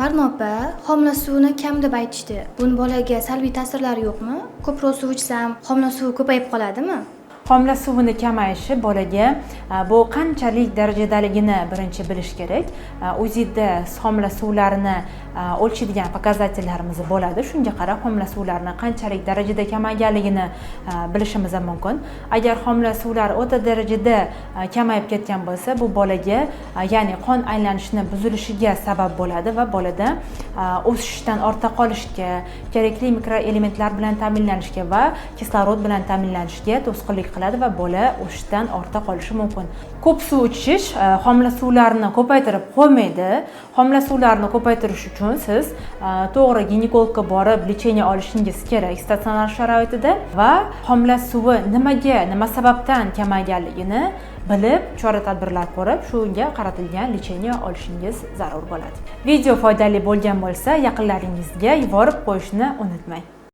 Barno opa, homila suvini kam deb aytishdi. Buni bolaga salbiy ta'sirlari yo'qmi? Ko'proq suv ichsam, homila suvi ko'payib qoladimi? Homila suvini kamayishi bolaga bu qanchalik darajadaligini birinchi bilish kerak. O'zida homila suvlarini o'lchaydigan pokazatellarimiz bo'ladi. Shunga qarab homila suvlarini qanchalik darajada kamayganligini bilishimiz mumkin. Agar homila suvlar o'ta darajada kamayib ketgan bo'lsa, bu bolaga, ya'ni qon aylanishini buzilishiga sabab bo'ladi va bolada o'sishdan ortda qolishga, kerakli mikroelementlar bilan ta'minlanishga va kislorod bilan ta'minlanishga to'sqinlik qiladi va bola o'sishdan ortda qolishi mumkin. Ko'p suv ichish homila suvlarini ko'paytirib qo'ymaydi. Homila suvlarini ko'paytirish uchun siz to'g'ri ginekologga borib lecheniya olishingiz kerak statsionar sharoitida va homila suvi nima sababdan kamayganligini bilib, chora-tadbirlar ko'rib, shunga qaratilgan lecheniya olishingiz zarur bo'ladi. Video foydali bo'lgan bo'lsa, yaqinlaringizga yuborib qo'yishni unutmang.